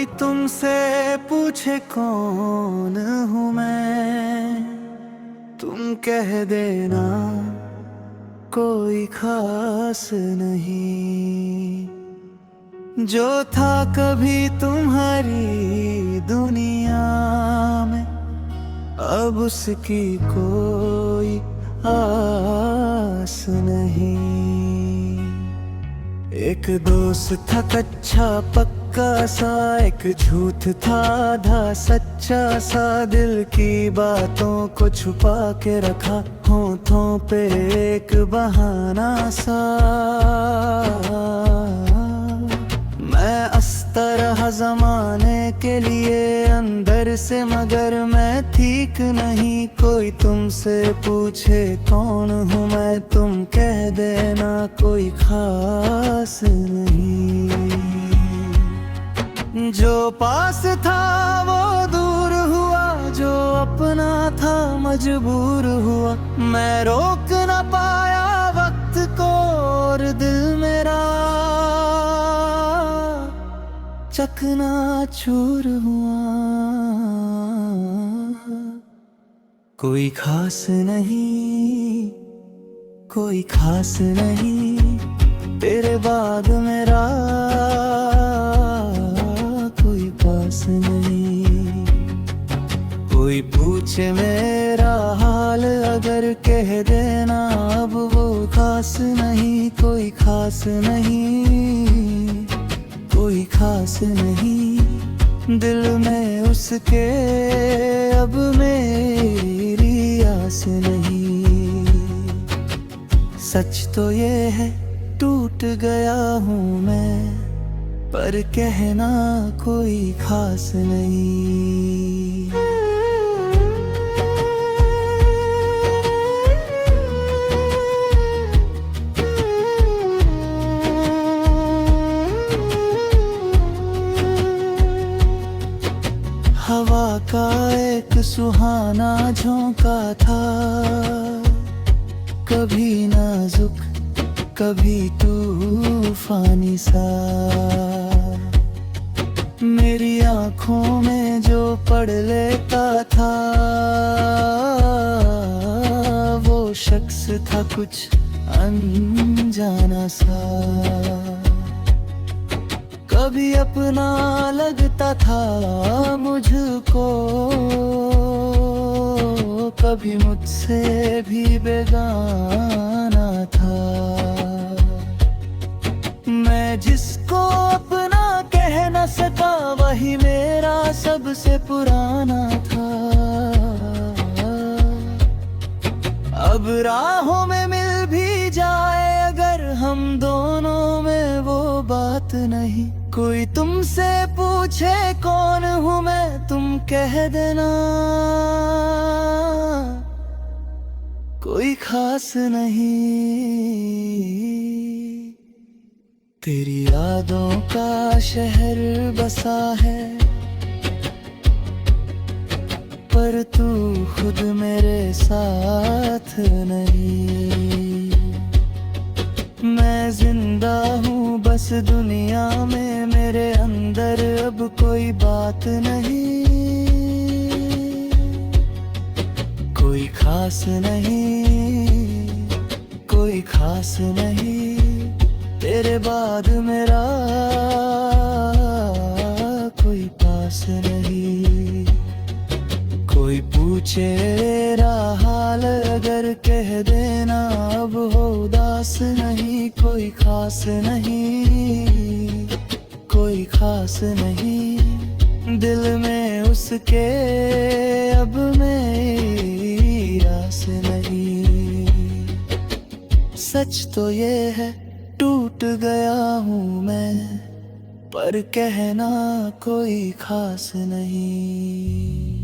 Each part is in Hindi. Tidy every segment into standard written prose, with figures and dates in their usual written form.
कोई तुमसे पूछे कौन हूँ मैं, तुम कह देना कोई खास नहीं। जो था कभी तुम्हारी दुनिया में, अब उसकी कोई आस नहीं। एक दोस्त था कच्चा पक्का सा, एक झूठ था आधा सच्चा सा। दिल की बातों को छुपा के रखा होठों पे एक बहाना सा। मैं अस्तर रहा जमाने के लिए अंदर से, मगर मैं ठीक नहीं। कोई तुमसे पूछे कौन हूँ मैं, तुम कह देना कोई खास नहीं। जो पास था वो दूर हुआ, जो अपना था मजबूर हुआ। मैं रोक ना पाया वक्त को और दिल मेरा चकनाचूर हुआ। कोई खास नहीं, कोई खास नहीं, तेरे बाद मेरा कोई पास नहीं। कोई पूछे मेरा हाल अगर कह देना अब वो खास नहीं। कोई खास नहीं, कोई खास नहीं, दिल में उसके अब मेरी आस नहीं। सच तो ये है टूट गया हूँ मैं, पर कहना कोई खास नहीं। हवा का एक सुहाना झोंका था, कभी नाजुक कभी तूफानी सा। मेरी आँखों में जो पढ़ लेता था, वो शख्स था कुछ अनजाना सा। कभी अपना लगता था मुझको, कभी मुझसे भी बेगाना था। मैं जिसको अपना कह न सका, वही मेरा सबसे पुराना था। अब राहों में मिल भी जाए अगर, हम दोनों में वो बात नहीं। कोई तुमसे पूछे कौन हूँ मैं, तुम कह देना कोई खास नहीं। तेरी यादों का शहर बसा है, पर तू खुद मेरे साथ नहीं। मैं जिंदा हूँ बस दुनिया में, मेरे अंदर अब कोई बात नहीं। कोई खास नहीं, कोई खास नहीं, तेरे बाद मेरा कोई पास नहीं। कोई पूछे मेरा हाल अगर कह देना अब हो उदास नहीं। कोई खास नहीं, कोई खास नहीं, दिल में उसके अब मेरी आस नहीं। सच तो ये है टूट गया हूँ मैं, पर कहना कोई खास नहीं।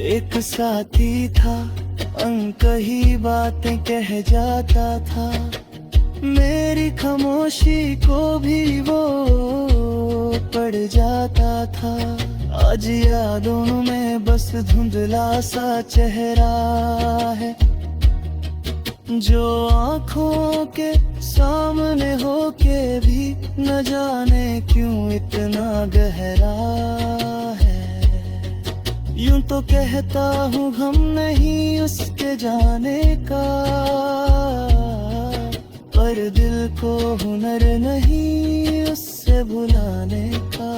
एक साथी था अनकही बातें कह जाता था, मेरी खामोशी को भी वो पड़ जाता था। आज यादों में बस धुंधला सा चेहरा है, जो आँखों के सामने होके भी न जाने क्यों इतना गहरा है। यूं तो कहता हूँ हम नहीं उसके जाने का, पर दिल को हुनर नहीं उससे भुलाने का।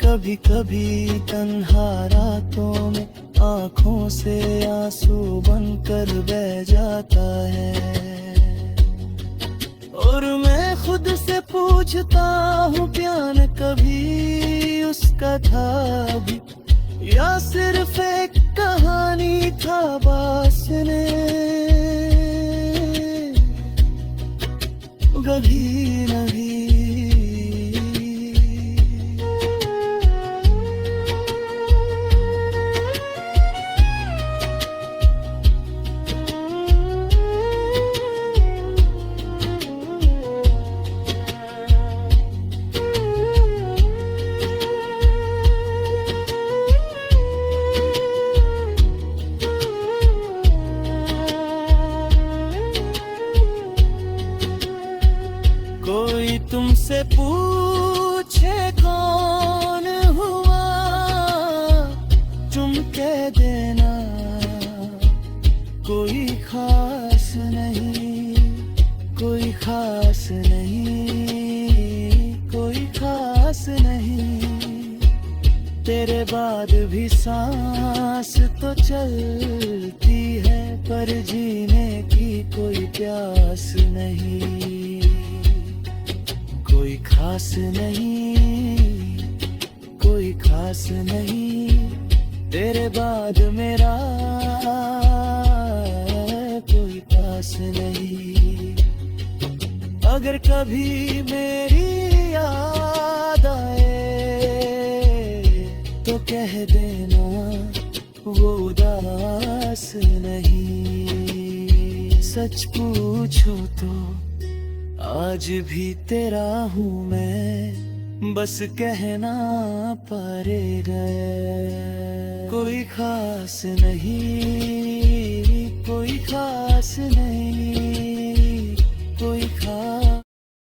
कभी कभी तन्हा रातों में आँखों से आंसू बनकर बह जाता है, और मैं खुद से पूछता हूँ प्यार कभी उसका था भी, या सिर्फ एक कहानी था बस ने कभी नहीं। कोई तुमसे पूछे कौन हुआ, तुम कह देना कोई खास नहीं, कोई खास नहीं, कोई खास नहीं। तेरे बाद भी सांस तो चलती है, पर जीने की कोई प्यास नहीं, कोई खास नहीं, कोई खास नहीं। तेरे बाद मेरा कोई पास नहीं। अगर कभी मेरी याद आए तो कह देना वो उदास नहीं। सच पूछो तो आज भी तेरा हूँ मैं, बस कहना पारे गए। कोई खास नहीं, कोई खास नहीं।